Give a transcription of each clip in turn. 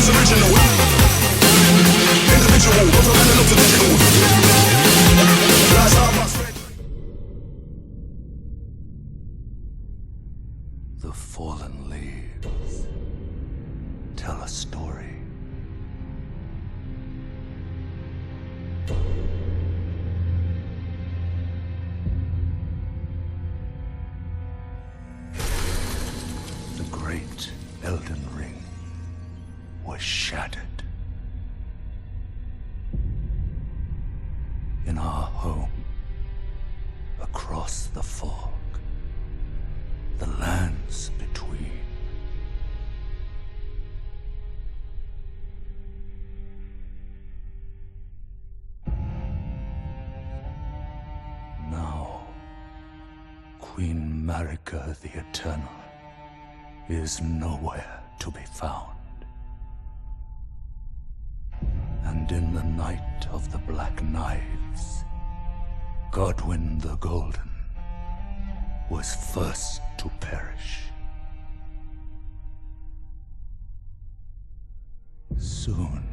is original. Individual, but the man looks identical. Last time I spent. The fallen leaves tell a story. The great Elden Ring was shattered. In our home, across the fog, the lands between. Now, Queen Marika the Eternal is nowhere to be found. And in the night of the Black Knives, Godwyn the Golden was first to perish. Soon,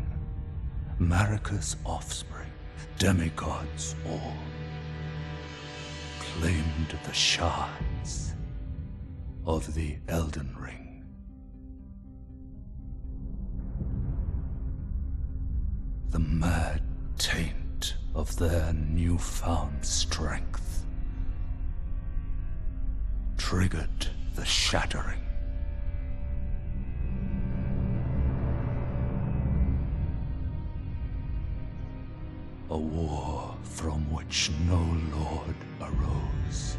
Marika's offspring, demigods all, claimed the shards of the Elden Ring. The mad taint of their newfound strength triggered the shattering. A war from which no lord arose.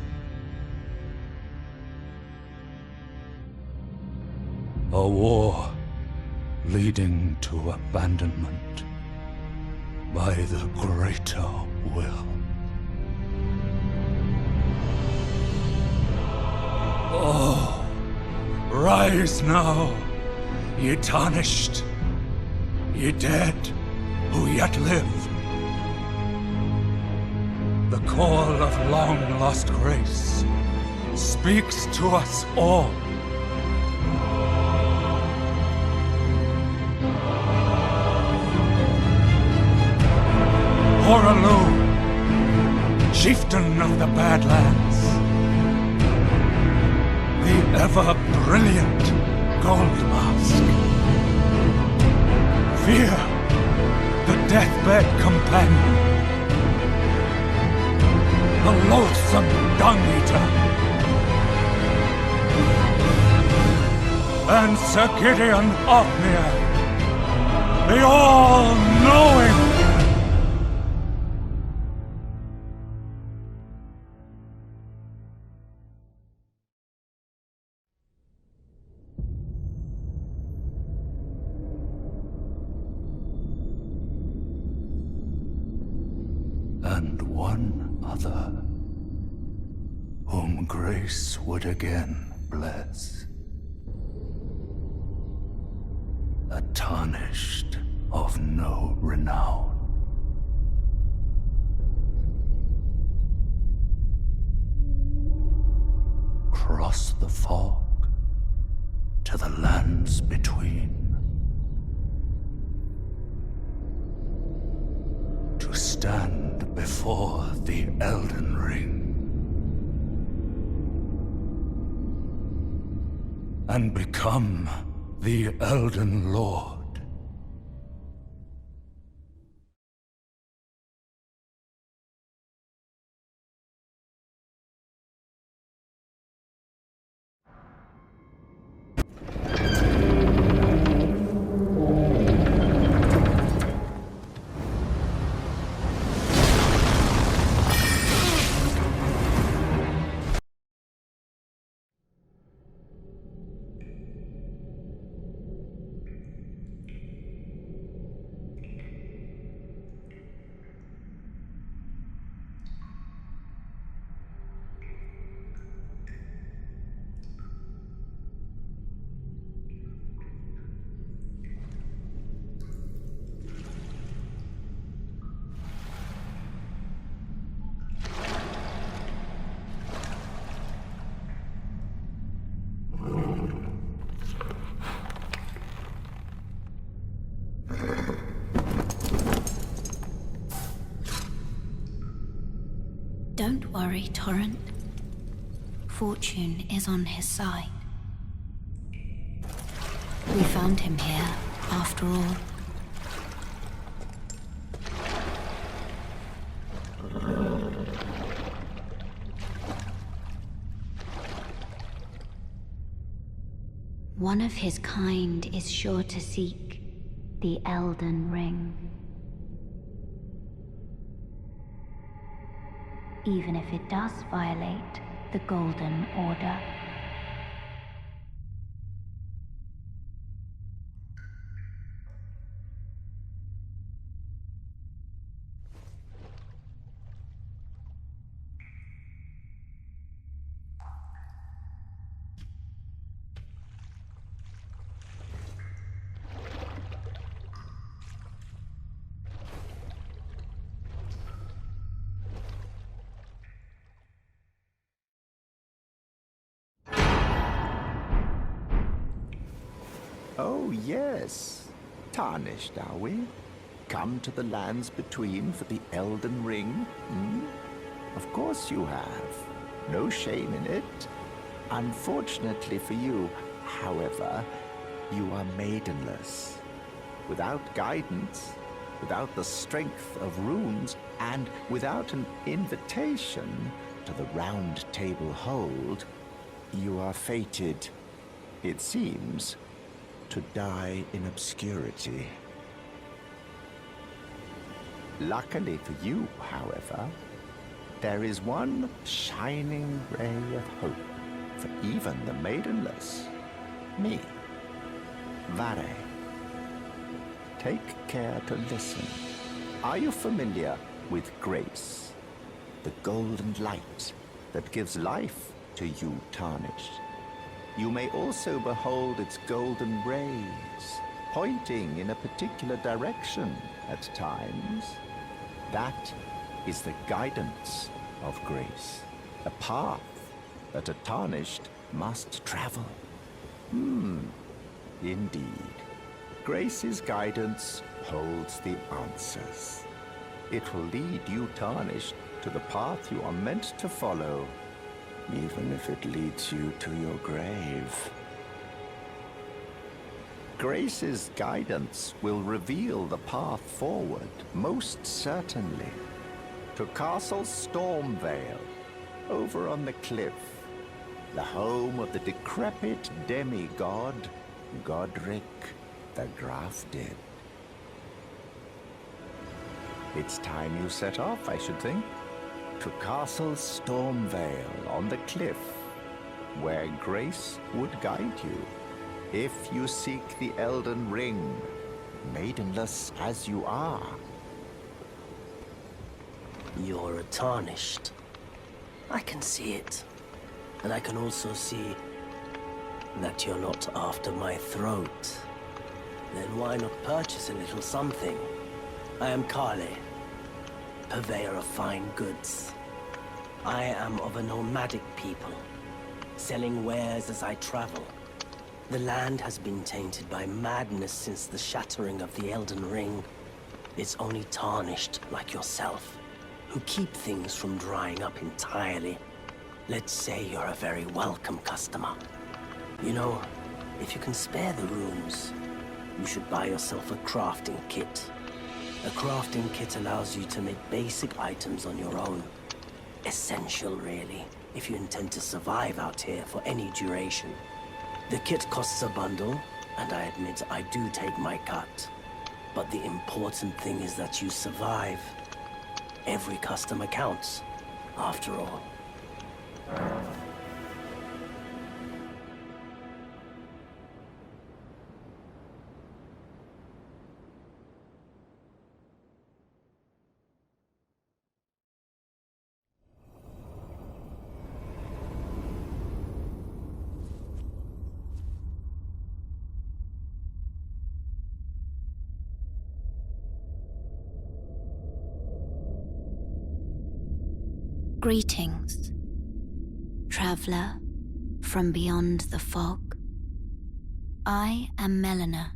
A war leading to abandonment by the greater will. Oh, rise now, ye tarnished, ye dead who yet live. The call of long-lost grace speaks to us all. Horaloo, chieftain of the Badlands, the ever-brilliant Gold Mask. Fear, the deathbed companion, the loathsome Dung-Eater, and Sir Gideon Ofnir, the all-knowing. And one other, whom grace would again bless. A tarnished of no renown. Cross the fog to the lands between. To stand before the Elden Ring and become the Elden Lord. Don't worry, Torrent. Fortune is on his side. We found him here, after all. One of his kind is sure to seek the Elden Ring. Even if it does violate the Golden Order. Oh, yes. Tarnished, are we? Come to the lands between for the Elden Ring? Of course you have. No shame in it. Unfortunately for you, however, you are maidenless. Without guidance, without the strength of runes, and without an invitation to the Round Table Hold, you are fated, it seems, to die in obscurity. Luckily for you, however, there is one shining ray of hope for even the maidenless. Me, Varre. Take care to listen. Are you familiar with grace? The golden light that gives life to you tarnished. You may also behold its golden rays, pointing in a particular direction at times. That is the guidance of grace, a path that a tarnished must travel. Indeed. Grace's guidance holds the answers. It will lead you tarnished to the path you are meant to follow, even if it leads you to your grave. Grace's guidance will reveal the path forward, most certainly. To Castle Stormvale, over on the cliff, the home of the decrepit demigod, Godric the Grafted. It's time you set off, I should think. To Castle Stormvale on the cliff, where Grace would guide you, if you seek the Elden Ring, maidenless as you are. You're a tarnished. I can see it. And I can also see that you're not after my throat. Then why not purchase a little something? I am Kale, purveyor of fine goods. I am of a nomadic people, selling wares as I travel. The land has been tainted by madness since the shattering of the Elden Ring. It's only tarnished like yourself, who keep things from drying up entirely. Let's say you're a very welcome customer. You know, if you can spare the runes, you should buy yourself a crafting kit. A crafting kit allows you to make basic items on your own. Essential, really, if you intend to survive out here for any duration. The kit costs a bundle, and I admit I do take my cut. But the important thing is that you survive. Every customer counts, after all. Greetings, traveler from beyond the fog. I am Melina.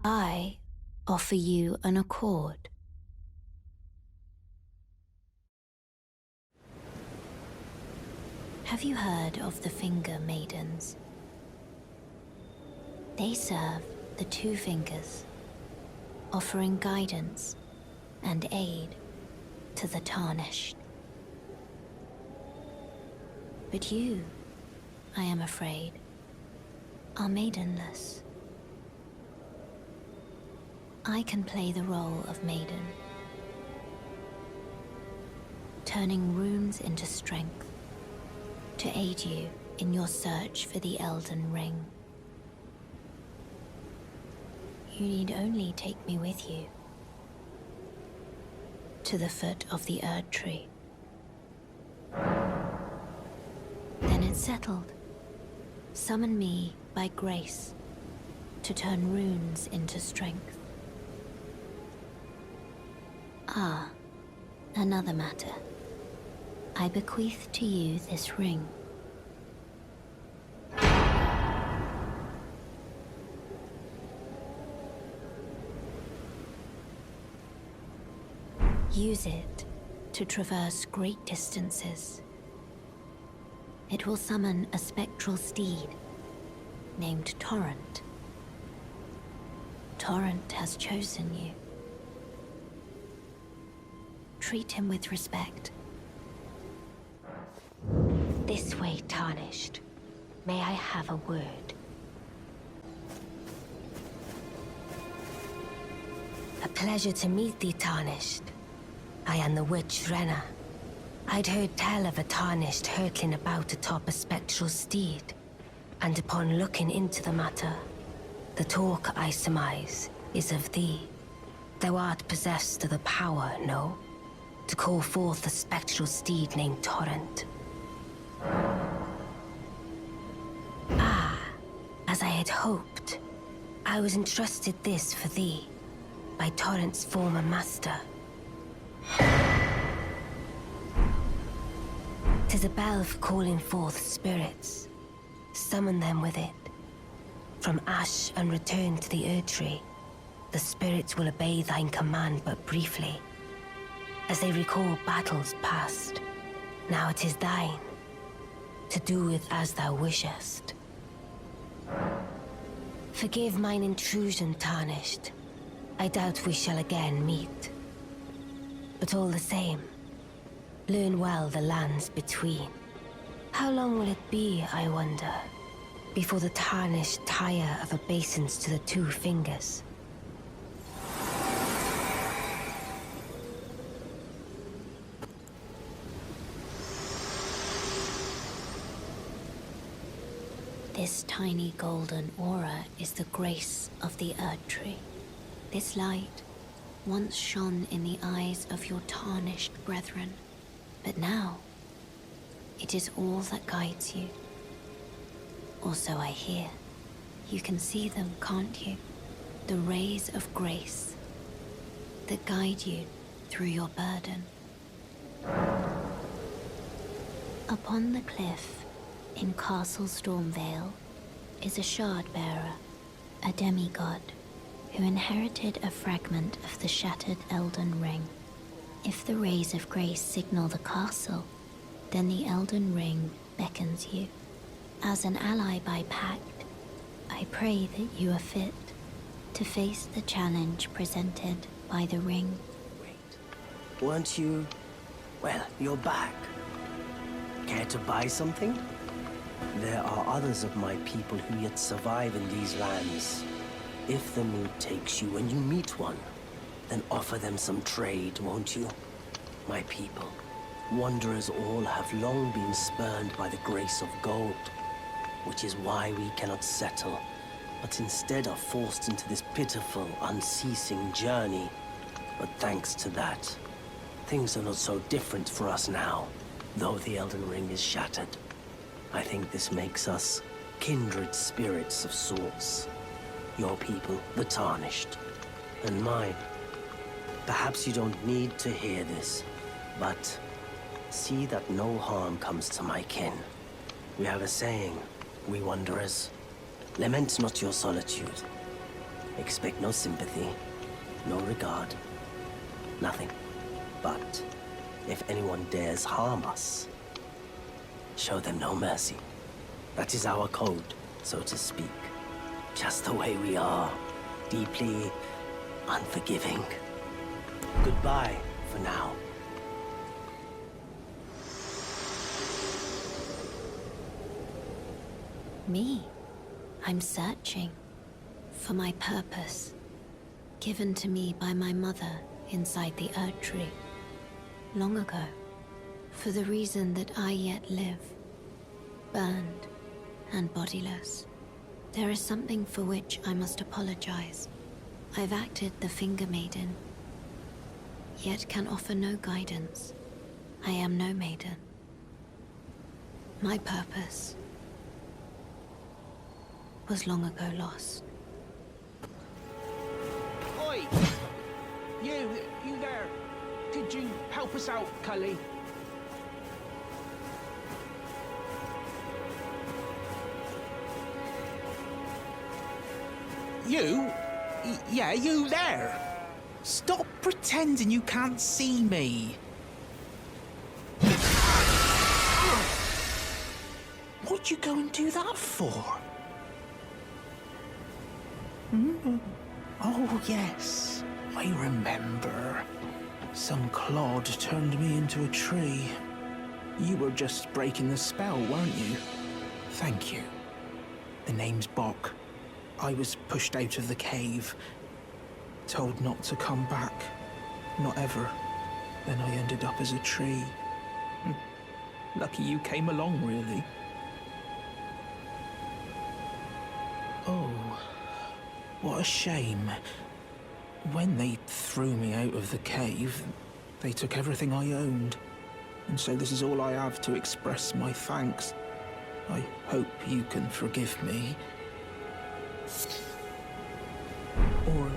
I offer you an accord. Have you heard of the Finger Maidens? They serve the Two Fingers, offering guidance and aid to the Tarnished. But you, I am afraid, are maidenless. I can play the role of maiden, turning runes into strength to aid you in your search for the Elden Ring. You need only take me with you to the foot of the Erd Tree. Then it's settled. Summon me by grace to turn runes into strength. Ah, another matter. I bequeath to you this ring. Use it to traverse great distances. It will summon a spectral steed named Torrent. Torrent has chosen you. Treat him with respect. This way, Tarnished. May I have a word? A pleasure to meet thee, Tarnished. I am the witch Renna. I'd heard tell of a Tarnished hurtling about atop a spectral steed, and upon looking into the matter, the talk, I surmise, is of thee. Thou art possessed of the power, no? To call forth a spectral steed named Torrent. Ah, as I had hoped. I was entrusted this for thee, by Torrent's former master. 'Tis a bell for calling forth spirits. Summon them with it. From ash and return to the Erd Tree, the spirits will obey thine command but briefly, as they recall battles past. Now it is thine, to do with as thou wishest. Forgive mine intrusion, Tarnished. I doubt we shall again meet. But all the same, learn well the lands between. How long will it be, I wonder, before the Tarnished tire of obeisance to the Two Fingers? This tiny golden aura is the grace of the Erd Tree. This light once shone in the eyes of your tarnished brethren, but now it is all that guides you. Also, I hear. You can see them, can't you? The rays of grace that guide you through your burden. Upon the cliff in Castle Stormvale is a shard-bearer, a demigod, who inherited a fragment of the shattered Elden Ring. If the rays of grace signal the castle, then the Elden Ring beckons you. As an ally by pact, I pray that you are fit to face the challenge presented by the ring. Wait, weren't you... Well, you're back. Care to buy something? There are others of my people who yet survive in these lands. If the mood takes you when you meet one, then offer them some trade, won't you? My people, wanderers all have long been spurned by the grace of gold, which is why we cannot settle, but instead are forced into this pitiful, unceasing journey. But thanks to that, things are not so different for us now, though the Elden Ring is shattered. I think this makes us kindred spirits of sorts. Your people, the Tarnished, and mine. Perhaps you don't need to hear this, but see that no harm comes to my kin. We have a saying, we wanderers. Lament not your solitude. Expect no sympathy, no regard, nothing. But if anyone dares harm us, show them no mercy. That is our code, so to speak. Just the way we are, deeply unforgiving. Goodbye for now. Me? I'm searching for my purpose, given to me by my mother inside the Erd Tree, long ago, for the reason that I yet live, burned and bodiless. There is something for which I must apologize. I've acted the Finger Maiden, yet can offer no guidance. I am no maiden. My purpose was long ago lost. Oi! You there. Could you help us out, Cully? You? Yeah, you there. Stop pretending you can't see me. What'd you go and do that for? Oh, yes. I remember. Some clod turned me into a tree. You were just breaking the spell, weren't you? Thank you. The name's Bok. I was pushed out of the cave, told not to come back, not ever. Then I ended up as a tree. Lucky you came along, really. Oh, what a shame. When they threw me out of the cave, they took everything I owned. And so this is all I have to express my thanks. I hope you can forgive me. Or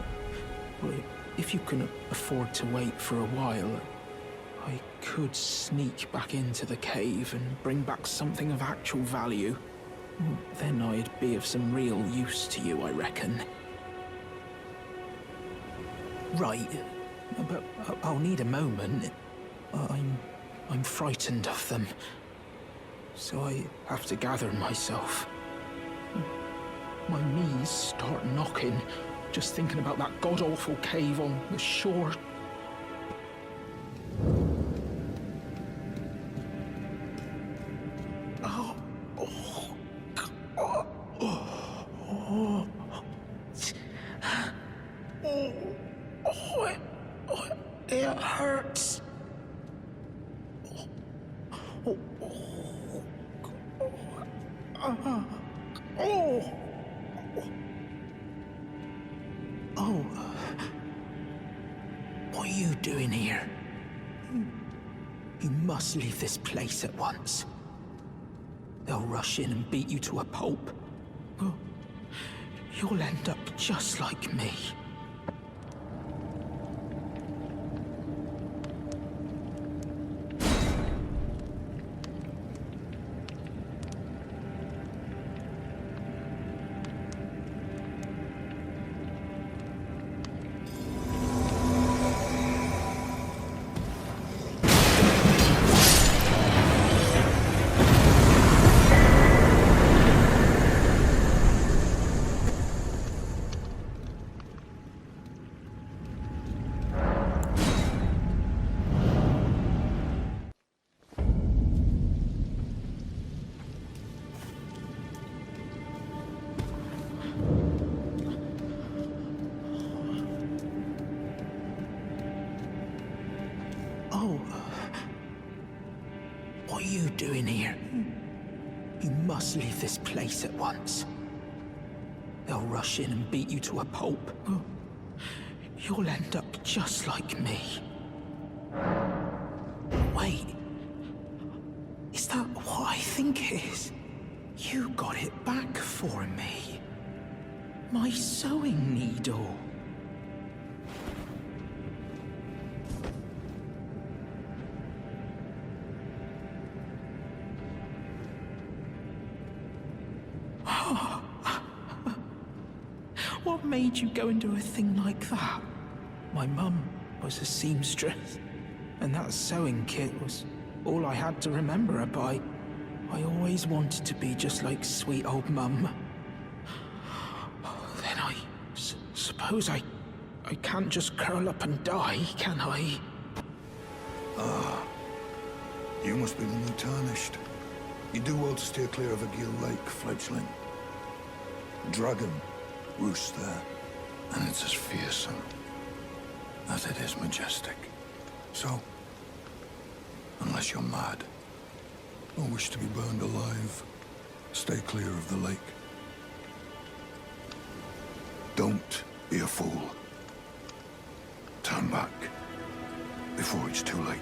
if you can afford to wait for a while, I could sneak back into the cave and bring back something of actual value. Then I'd be of some real use to you, I reckon. Right, but I'll need a moment. I'm frightened of them, so I have to gather myself. My knees start knocking, just thinking about that god-awful cave on the shore. It hurts. What are you doing here? You must leave this place at once. They'll rush in and beat you to a pulp. You'll end up just like me. What are you doing here? You must leave this place at once. They'll rush in and beat you to a pulp. You'll end up just like me. Wait. Is that what I think it is? You got it back for me. My sewing needle. What made you go and do a thing like that? My mum was a seamstress, and that sewing kit was all I had to remember her by. I always wanted to be just like sweet old mum. Then I suppose I can't just curl up and die, can I? You must be the new Tarnished. You do well to steer clear of Agil Lake, fledgling. Dragon roosts there, and it's as fearsome as it is majestic. So, unless you're mad, or wish to be burned alive, stay clear of the lake. Don't be a fool. Turn back before it's too late.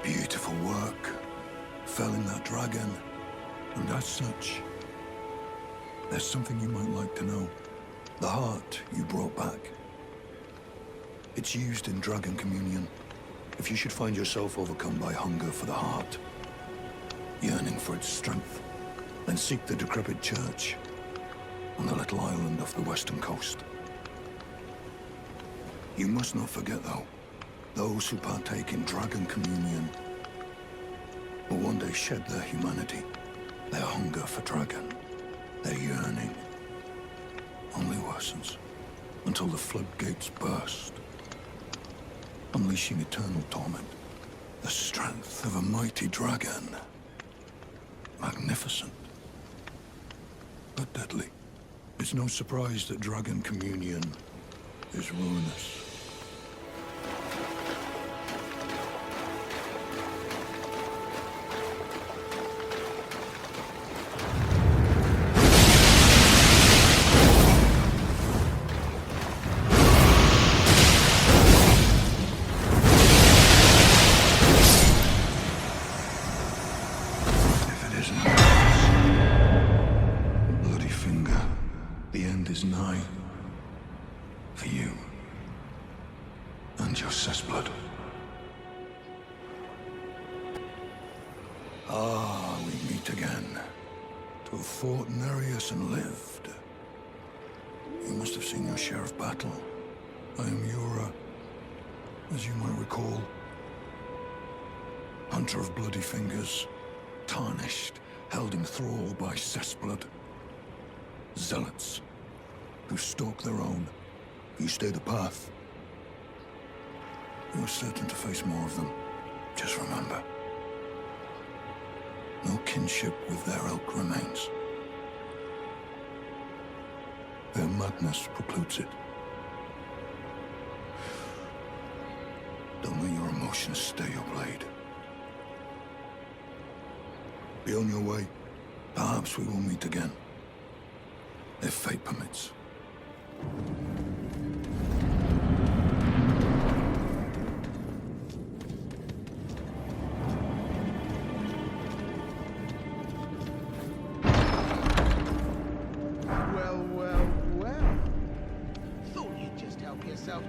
Beautiful work. Felling that dragon. And as such, there's something you might like to know. The heart you brought back. It's used in dragon communion. If you should find yourself overcome by hunger for the heart, yearning for its strength, then seek the decrepit church on the little island off the western coast. You must not forget, though, those who partake in dragon communion will one day shed their humanity, their hunger for dragon, their yearning only worsens until the floodgates burst, unleashing eternal torment. The strength of a mighty dragon. Magnificent, but deadly. It's no surprise that dragon communion is ruinous. And lived. You must have seen your share of battle. I am Yura, as you might recall. Hunter of bloody fingers, tarnished, held in thrall by cessblood. Zealots, who stalk their own. You stay the path. You're certain to face more of them. Just remember, no kinship with their ilk remains. Their madness precludes it. Don't let your emotions stay your blade. Be on your way. Perhaps we will meet again. If fate permits.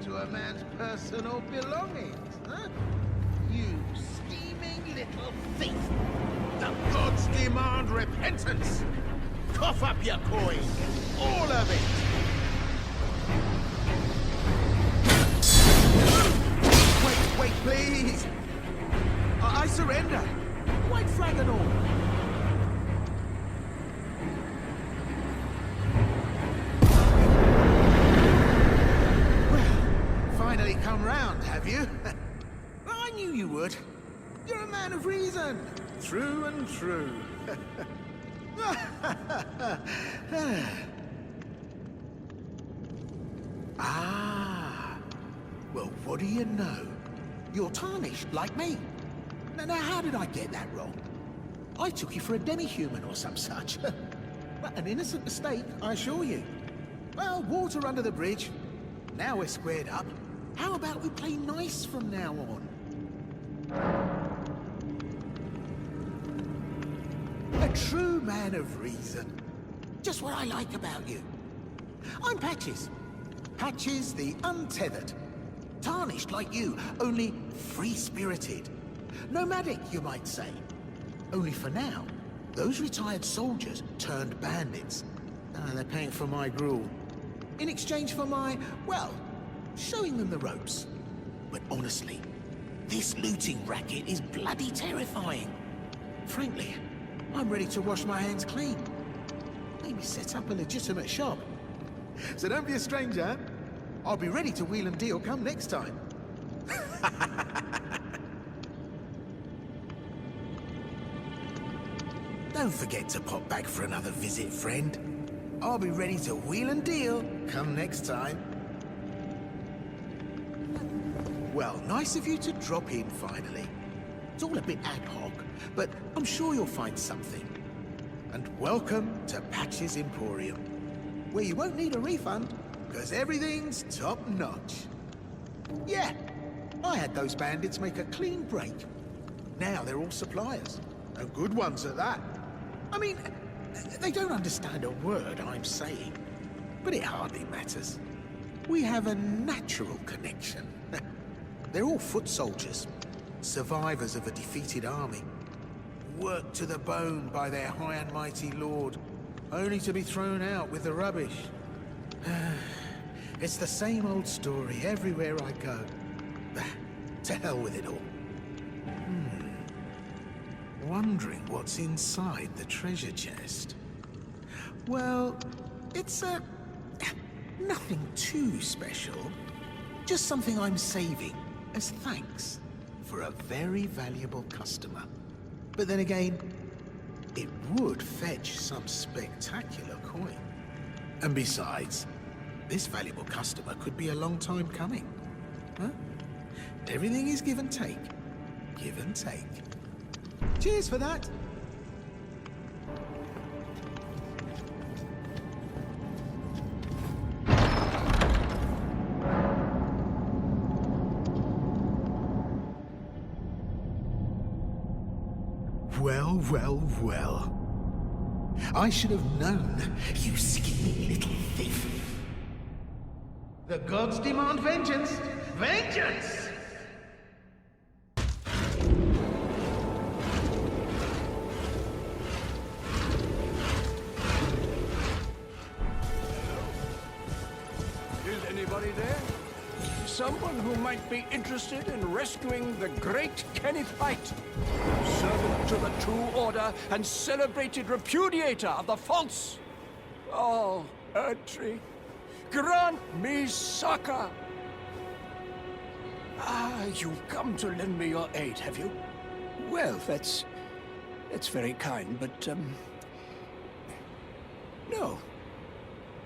To a man's personal belongings, huh? You scheming little thief! The gods demand repentance! Cough up your coin! All of it! Wait, please! I surrender! White flag and all! Come round, have you? I knew you would. You're a man of reason. True and true. what do you know? You're tarnished, like me. Now, how did I get that wrong? I took you for a demi-human or some such. Well, an innocent mistake, I assure you. Well, water under the bridge. Now we're squared up. How about we play nice from now on? A true man of reason. Just what I like about you. I'm Patches. Patches the Untethered. Tarnished like you, only free-spirited. Nomadic, you might say. Only for now, those retired soldiers turned bandits. They're paying for my gruel. In exchange for my, well, showing them the ropes. But honestly, this looting racket is bloody terrifying. Frankly, I'm ready to wash my hands clean. Maybe set up a legitimate shop. So don't be a stranger. I'll be ready to wheel and deal come next time. Don't forget to pop back for another visit, friend. I'll be ready to wheel and deal come next time. Well, nice of you to drop in finally. It's all a bit ad hoc, but I'm sure you'll find something. And welcome to Patches Emporium, where you won't need a refund, because everything's top-notch. Yeah, I had those bandits make a clean break. Now they're all suppliers, and good ones at that. I mean, they don't understand a word I'm saying, but it hardly matters. We have a natural connection. They're all foot soldiers, survivors of a defeated army, worked to the bone by their high and mighty lord, only to be thrown out with the rubbish. It's the same old story everywhere I go. To hell with it all. Wondering what's inside the treasure chest. Well, it's nothing too special. Just something I'm saving as thanks for a very valuable customer. But then again, it would fetch some spectacular coin. And besides, this valuable customer could be a long time coming. Huh? Everything is give and take. Give and take. Cheers for that. Well, well, well. I should have known, you skinny little thief. The gods demand vengeance. Vengeance! Someone who might be interested in rescuing the great Kenneth Height, servant to the True Order and celebrated repudiator of the false. Oh, Erdtree, grant me succor. You've come to lend me your aid, have you? Well, that's very kind, but, no.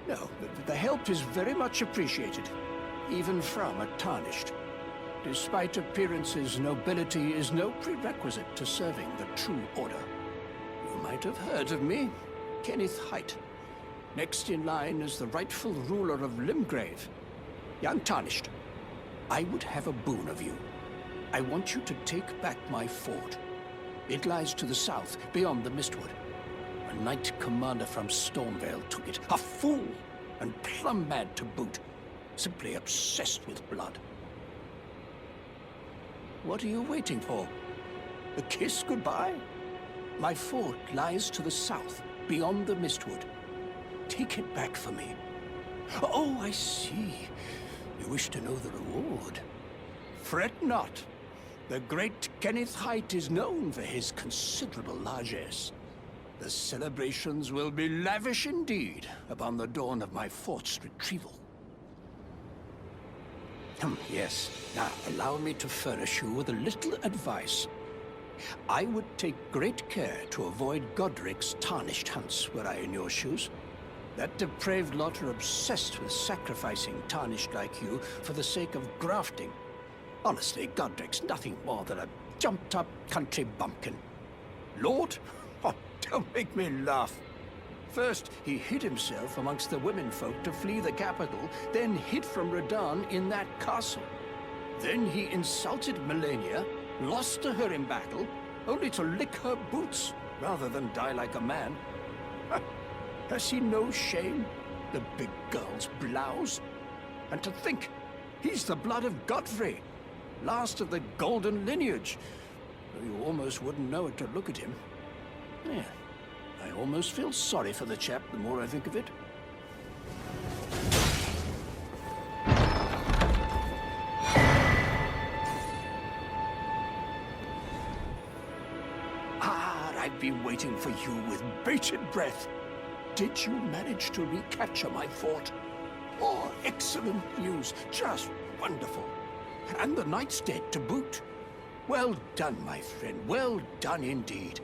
No, the help is very much appreciated. Even from a tarnished. Despite appearances, nobility is no prerequisite to serving the True Order. You might have heard of me, Kenneth Height. Next in line is the rightful ruler of Limgrave, young Tarnished. I would have a boon of you. I want you to take back my fort. It lies to the south, beyond the Mistwood. A knight commander from Stormvale took it. A fool, and plumb mad to boot. Simply obsessed with blood. What are you waiting for? A kiss goodbye? My fort lies to the south, beyond the Mistwood. Take it back for me. Oh, I see. You wish to know the reward. Fret not. The great Kenneth Height is known for his considerable largesse. The celebrations will be lavish indeed upon the dawn of my fort's retrieval. Yes. Now, allow me to furnish you with a little advice. I would take great care to avoid Godric's tarnished hunts were I in your shoes. That depraved lot are obsessed with sacrificing tarnished like you for the sake of grafting, Honestly, Godric's nothing more than a jumped-up country bumpkin. Lord? Oh, don't make me laugh. First, he hid himself amongst the womenfolk to flee the capital, then hid from Radahn in that castle. Then he insulted Melania, lost to her in battle, only to lick her boots rather than die like a man. Has he no shame, the big girl's blouse? And to think, he's the blood of Godfrey, last of the golden lineage. You almost wouldn't know it to look at him. Yeah, I almost feel sorry for the chap the more I think of it. I've been waiting for you with bated breath. Did you manage to recapture my fort? Oh, excellent news. Just wonderful. And the knight's dead to boot. Well done, my friend. Well done indeed.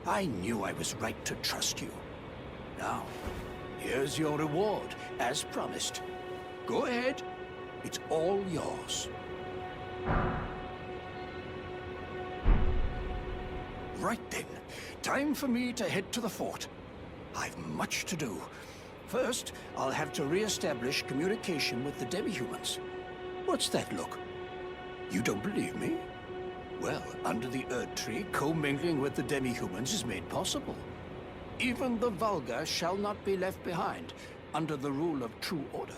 I knew I was right to trust you. Now, here's your reward, as promised. Go ahead. It's all yours. Right then. Time for me to head to the fort. I've much to do. First, I'll have to re-establish communication with the demi-humans. What's that look? You don't believe me? Well, under the Erd Tree, commingling with the demi-humans is made possible. Even the vulgar shall not be left behind, under the rule of true order.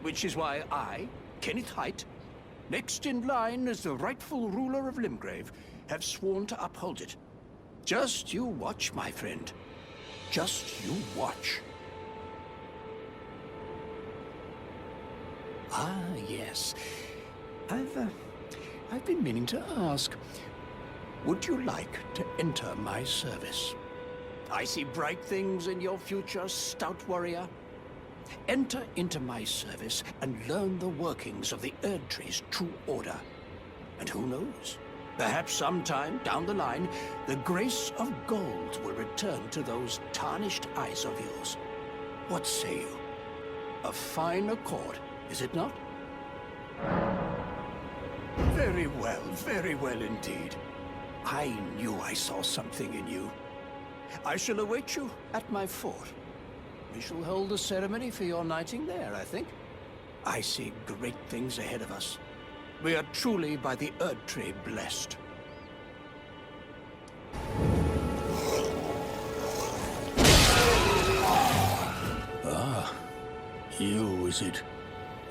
Which is why I, Kenneth Haight, next in line as the rightful ruler of Limgrave, have sworn to uphold it. Just you watch, my friend. Just you watch. Ah, yes. I've been meaning to ask. Would you like to enter my service? I see bright things in your future, stout warrior. Enter into my service and learn the workings of the Erd Tree's true order. And who knows? Perhaps sometime down the line, the grace of gold will return to those tarnished eyes of yours. What say you? A fine accord, is it not? Very well indeed. I knew I saw something in you. I shall await you at my fort. We shall hold a ceremony for your knighting there, I think. I see great things ahead of us. We are truly by the Erd Tree blessed. Ah, you, is it?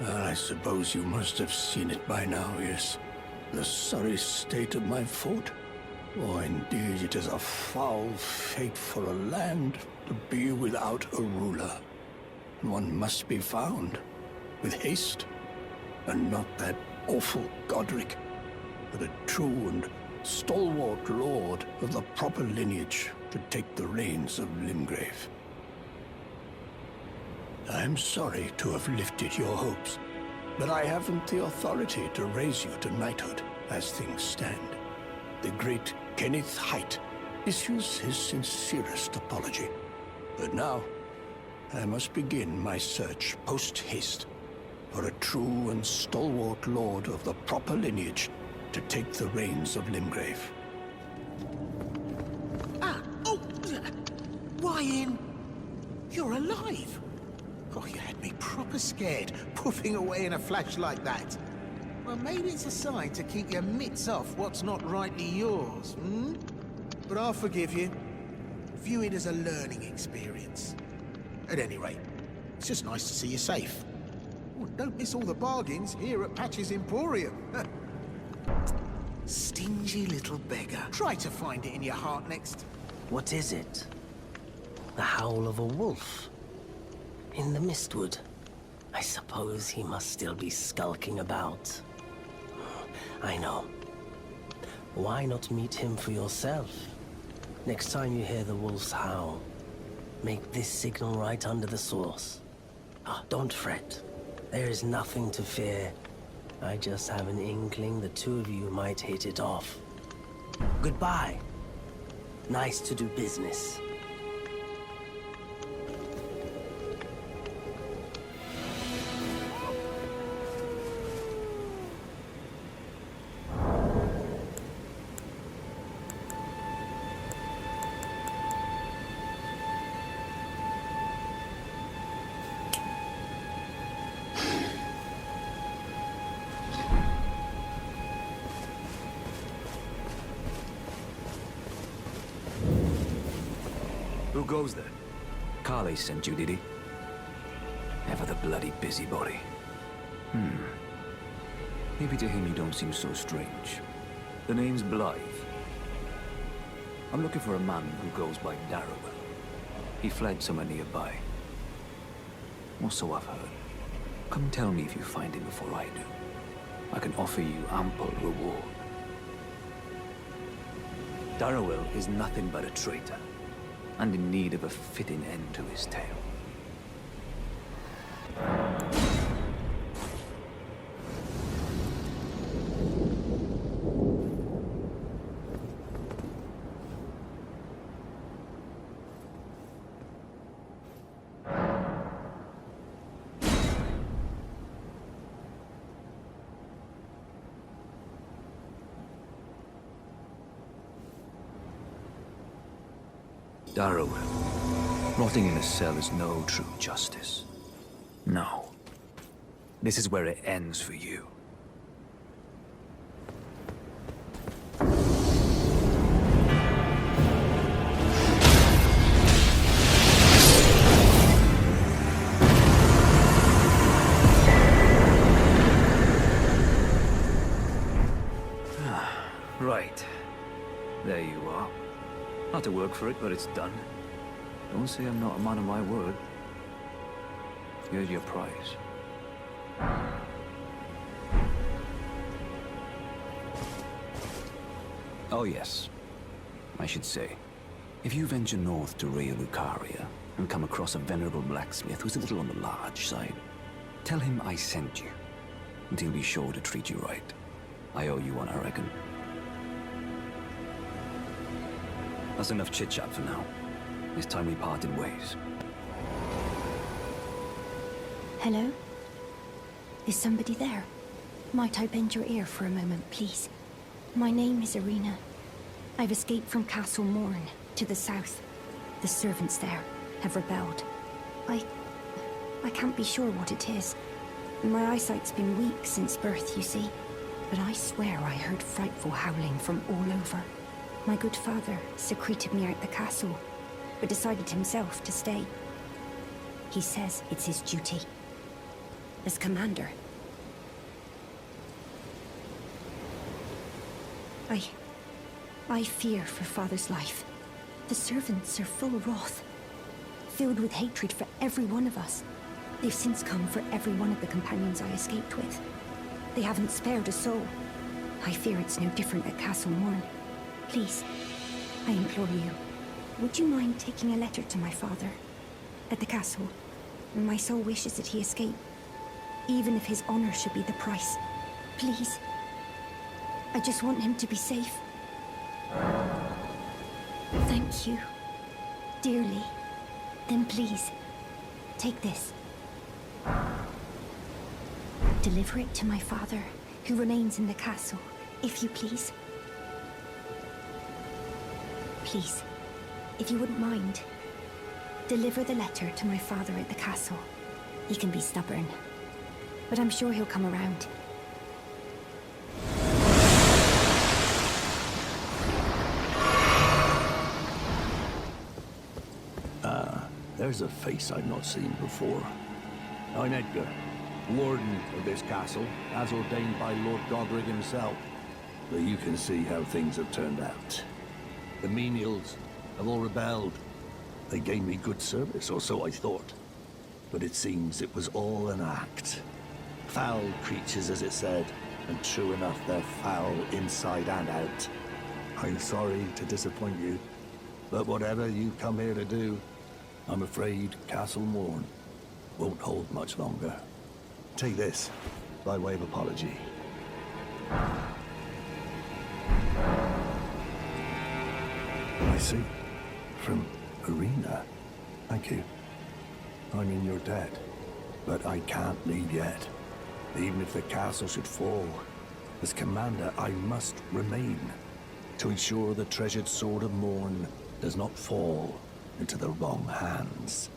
I suppose you must have seen it by now, yes. The sorry state of my fort. Oh, indeed, it is a foul fate for a land to be without a ruler. One must be found, with haste, and not that awful Godric, but a true and stalwart lord of the proper lineage to take the reins of Limgrave. I'm sorry to have lifted your hopes, but I haven't the authority to raise you to knighthood as things stand. The great Kenneth Haight issues his sincerest apology. But now, I must begin my search post-haste for a true and stalwart lord of the proper lineage to take the reins of Limgrave. Ryan! You're alive! Oh, you had me proper scared, puffing away in a flash like that. Well, maybe it's a sign to keep your mitts off what's not rightly yours, hmm? But I'll forgive you. View it as a learning experience. At any rate, it's just nice to see you safe. Oh, don't miss all the bargains here at Patch's Emporium. Stingy little beggar. Try to find it in your heart next. What is it? The howl of a wolf? In the Mistwood? I suppose he must still be skulking about. I know. Why not meet him for yourself? Next time you hear the wolf's howl, make this signal right under the source. Don't fret. There is nothing to fear. I just have an inkling the two of you might hit it off. Goodbye. Nice to do business. goes there? Carley sent you, did he? Ever the bloody busybody. Maybe to him you don't seem so strange. The name's Blythe. I'm looking for a man who goes by Darrowell. He fled somewhere nearby. Or so I've heard. Come tell me if you find him before I do. I can offer you ample reward. Darrowell is nothing but a traitor, and in need of a fitting end to his tale. Darrowell. Rotting in a cell is no true justice. No. This is where it ends for you. Right. There you are. Not to work for it, but it's done. Don't say I'm not a man of my word. Here's your prize. Oh yes. I should say, if you venture north to Raya Lucaria and come across a venerable blacksmith who's a little on the large side, tell him I sent you, and he'll be sure to treat you right. I owe you one, I reckon. That's enough chit-chat for now. It's time we parted ways. Hello? Is somebody there? Might I bend your ear for a moment, please? My name is Irina. I've escaped from Castle Morn, to the south. The servants there have rebelled. I can't be sure what it is. My eyesight's been weak since birth, you see. But I swear I heard frightful howling from all over. My good father secreted me out the castle, but decided himself to stay. He says it's his duty. As commander. I fear for father's life. The servants are full of wrath, filled with hatred for every one of us. They've since come for every one of the companions I escaped with. They haven't spared a soul. I fear it's no different at Castle Morn. Please, I implore you, would you mind taking a letter to my father? At the castle, my sole wish is that he escape, even if his honor should be the price. Please. I just want him to be safe. Thank you. Dearly. Then please, take this. Deliver it to my father, who remains in the castle, if you please. Please, if you wouldn't mind, deliver the letter to my father at the castle. He can be stubborn, but I'm sure he'll come around. There's a face I've not seen before. I'm Edgar, warden of this castle, as ordained by Lord Godric himself. But you can see how things have turned out. The menials have all rebelled. They gave me good service, or so I thought. But it seems it was all an act. Foul creatures, as it said, and true enough, they're foul inside and out. I'm sorry to disappoint you, but whatever you come here to do, I'm afraid Castle Morn won't hold much longer. Take this, by way of apology. I see. From Irina. Thank you. I mean, you're dead. But I can't leave yet. Even if the castle should fall, as commander, I must remain to ensure the treasured Sword of Morn does not fall into the wrong hands.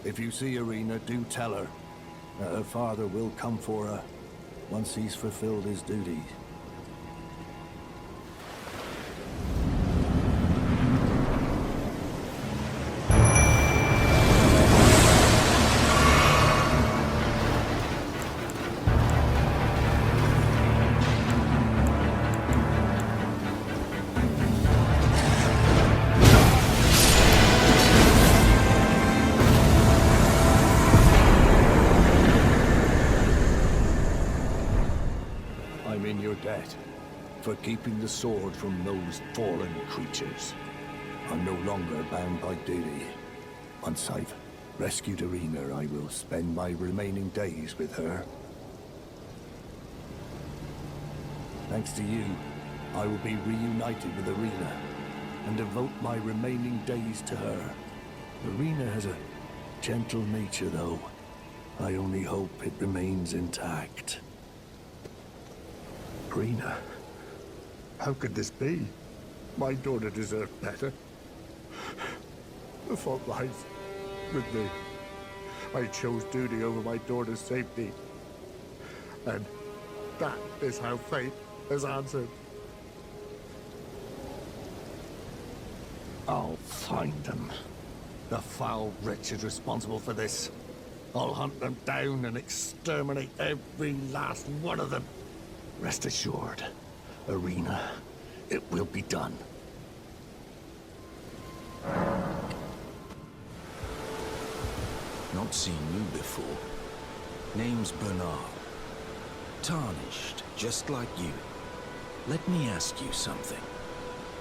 If you see Irina, do tell her that her father will come for her once he's fulfilled his duty. debt for keeping the sword from those fallen creatures. I'm no longer bound by duty. Once I've rescued Irina, I will spend my remaining days with her. Thanks to you, I will be reunited with Irina and devote my remaining days to her. Irina has a gentle nature, though. I only hope it remains intact. Irina, how could this be? My daughter deserved better. The fault lies with me. I chose duty over my daughter's safety. And that is how fate has answered. I'll find them. The foul wretches responsible for this. I'll hunt them down and exterminate every last one of them. Rest assured, Irina, it will be done. Not seen you before. Name's Bernard. Tarnished, just like you. Let me ask you something.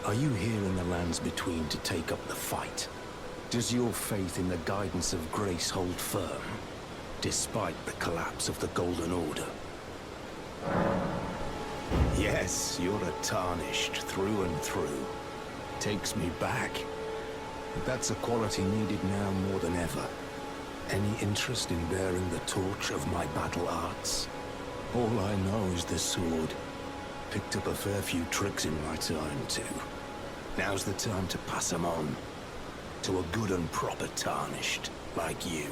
Are you here in the lands between to take up the fight? Does your faith in the guidance of grace hold firm, despite the collapse of the Golden Order? Yes, you're a Tarnished through and through. Takes me back. But that's a quality needed now more than ever. Any interest in bearing the torch of my battle arts? All I know is the sword. Picked up a fair few tricks in my time, too. Now's the time to pass them on. To a good and proper Tarnished, like you.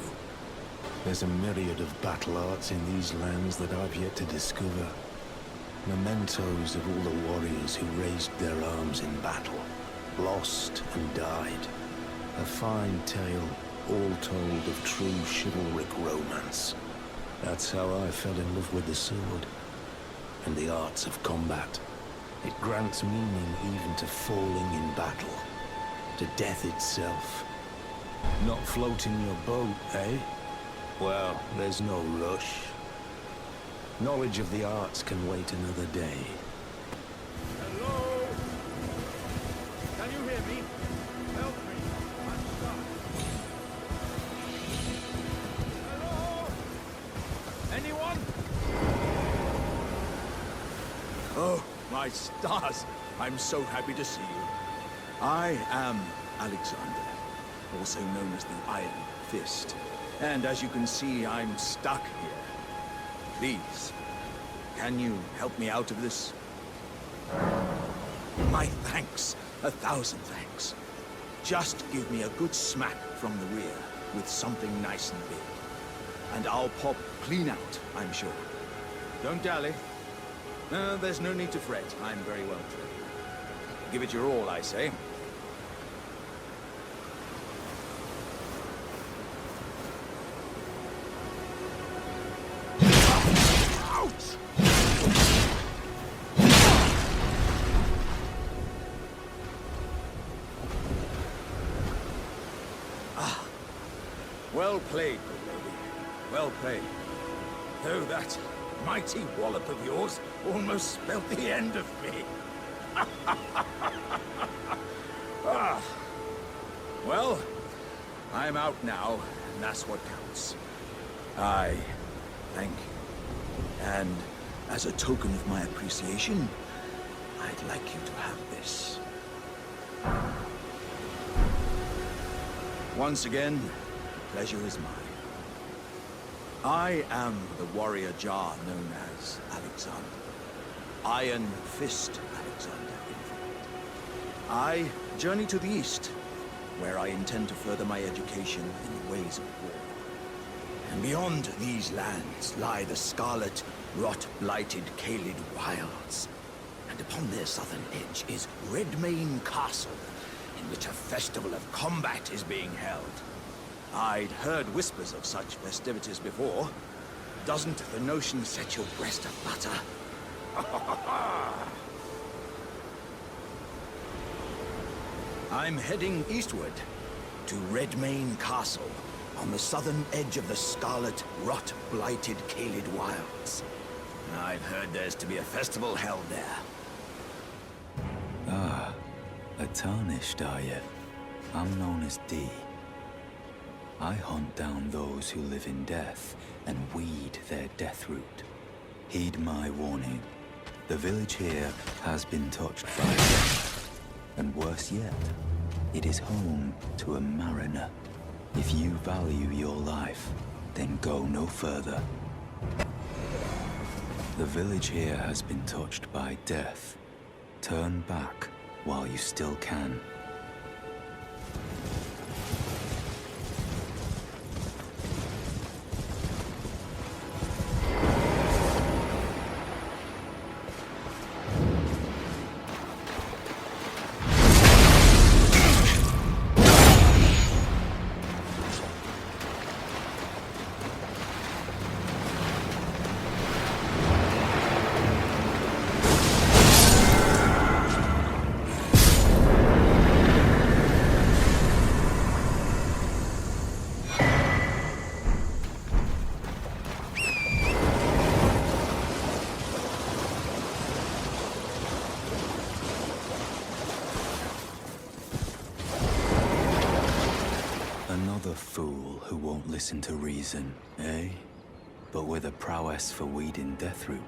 There's a myriad of battle arts in these lands that I've yet to discover. Mementos of all the warriors who raised their arms in battle. Lost and died. A fine tale, all told of true chivalric romance. That's how I fell in love with the sword. And the arts of combat. It grants meaning even to falling in battle. To death itself. Not floating your boat, eh? Well, there's no rush. Knowledge of the arts can wait another day. Hello? Can you hear me? Help me. I'm stuck. Hello? Anyone? Oh, my stars! I'm so happy to see you. I am Alexander, also known as the Iron Fist. And as you can see, I'm stuck here. Please, can you help me out of this? My thanks. 1,000 thanks. Just give me a good smack from the rear with something nice and big. And I'll pop clean out, I'm sure. Don't dally. No, there's no need to fret. I'm very well trained. Give it your all, I say. Well played, good lady. Well played. Though that mighty wallop of yours almost spelt the end of me. Ah. Well, I'm out now, and that's what counts. I thank you. And as a token of my appreciation, I'd like you to have this. Once again, pleasure is mine. I am the warrior Jar known as Alexander. Iron Fist Alexander, in fact. I journey to the east, where I intend to further my education in the ways of war. And beyond these lands lie the scarlet, rot-blighted Caelid wilds. And upon their southern edge is Redmane Castle, in which a festival of combat is being held. I'd heard whispers of such festivities before. Doesn't the notion set your breast aflutter? I'm heading eastward to Redmane Castle, on the southern edge of the scarlet, rot-blighted Caelid wilds. I've heard there's to be a festival held there. Ah, a tarnished, are you? I'm known as D. I hunt down those who live in death and weed their death root. Heed my warning. The village here has been touched by death. And worse yet, it is home to a mariner. If you value your life, then go no further. The village here has been touched by death. Turn back while you still can. Another fool who won't listen to reason, eh? But with a prowess for weeding deathroot.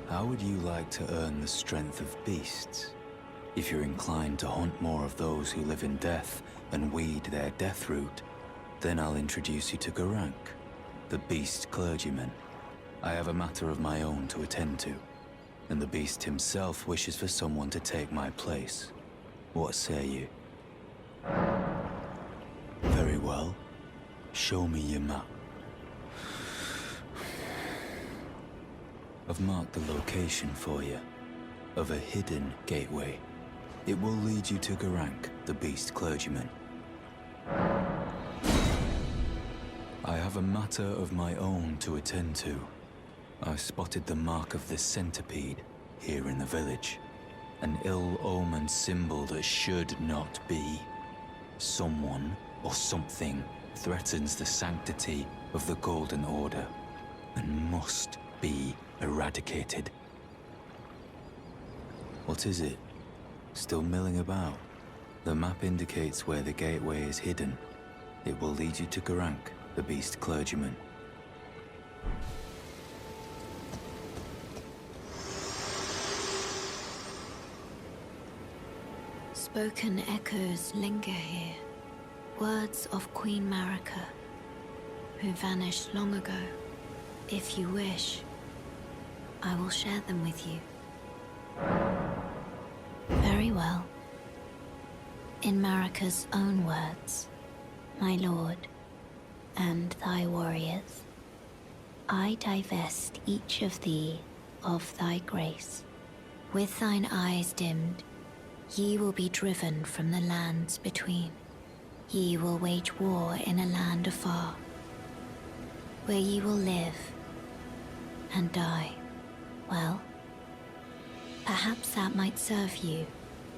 How would you like to earn the strength of beasts? If you're inclined to hunt more of those who live in death and weed their deathroot, then I'll introduce you to Garank, the beast clergyman. I have a matter of my own to attend to, and the beast himself wishes for someone to take my place. What say you? Very well. Show me your map. I've marked the location for you, of a hidden gateway. It will lead you to Garank, the beast clergyman. I have a matter of my own to attend to. I spotted the mark of the centipede here in the village. An ill-omened symbol that should not be. Someone or something threatens the sanctity of the Golden Order and must be eradicated. What is it? Still milling about? The map indicates where the gateway is hidden. It will lead you to Garank, the beast clergyman. Spoken echoes linger here. Words of Queen Marika, who vanished long ago. If you wish, I will share them with you. Very well. In Marika's own words, my lord, and thy warriors, I divest each of thee of thy grace. With thine eyes dimmed, ye will be driven from the lands between. Ye will wage war in a land afar, where ye will live and die. Well, perhaps that might serve you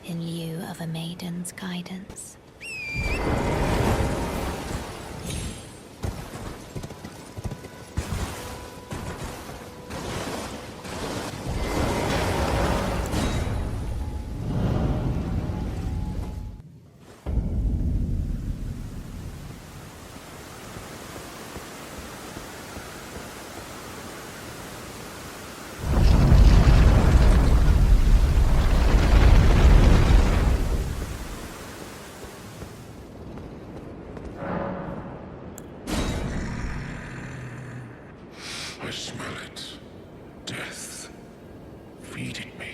in lieu of a maiden's guidance. I smell it. Death. Feeding me.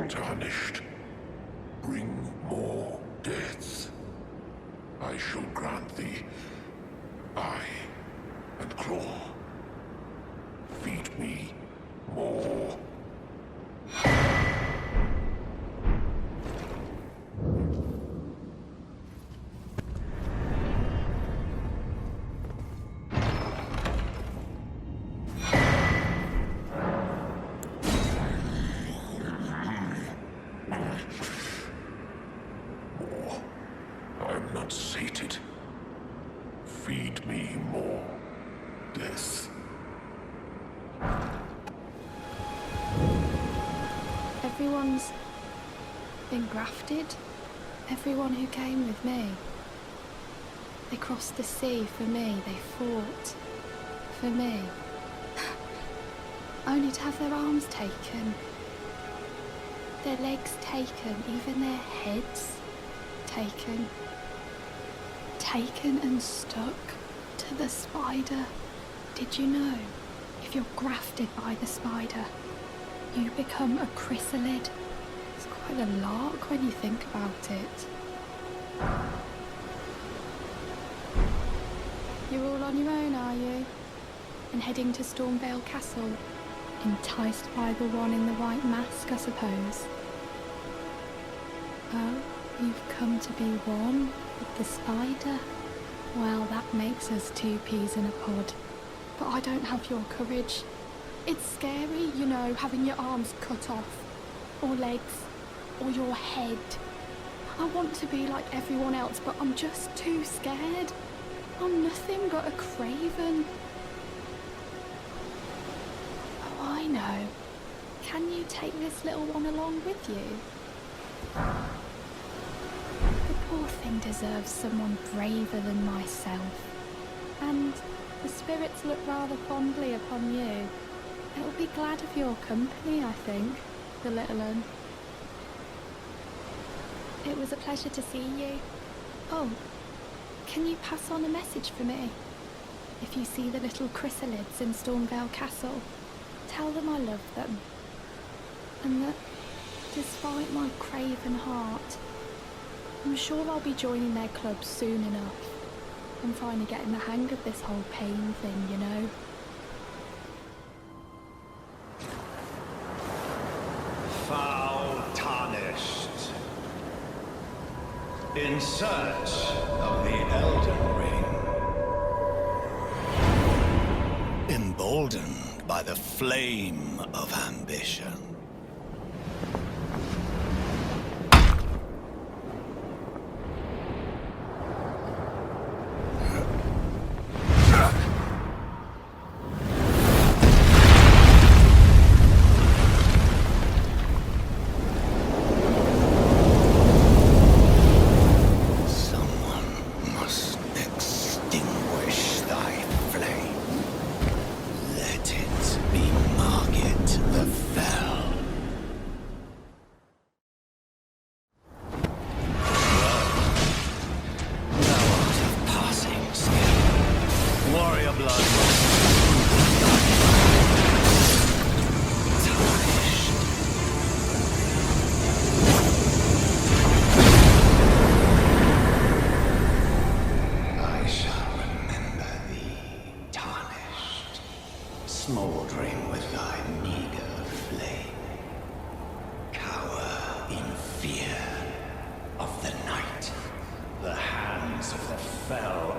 Tarnished. Bring more death. I shall grant thee eye and claw. Feed me more. I'm not sated. Feed me more. this. Everyone's been grafted. Everyone who came with me. They crossed the sea for me. They fought for me. Only to have their arms taken. Their legs taken. Even their heads taken. Taken and stuck to the spider. Did you know? If you're grafted by the spider, you become a chrysalid. It's quite a lark when you think about it. You're all on your own, are you? And heading to Stormvale Castle? Enticed by the one in the white mask, I suppose. Oh, you've come to be one with the spider? Well, that makes us two peas in a pod. But I don't have your courage. It's scary, you know, having your arms cut off. Or legs. Or your head. I want to be like everyone else, but I'm just too scared. I'm nothing but a craven. Oh, I know. Can you take this little one along with you? The poor thing deserves someone braver than myself. And the spirits look rather fondly upon you. It'll be glad of your company, I think, the little one. It was a pleasure to see you. Oh, can you pass on a message for me? If you see the little chrysalids in Stormvale Castle, tell them I love them. And that, despite my craven heart, I'm sure I'll be joining their club soon enough. I'm finally getting the hang of this whole pain thing, you know. Foul tarnished. In search of the Elden Ring. Emboldened by the flame of ambition. Smouldering with thy meager flame, cower in fear of the night. The hands of the fell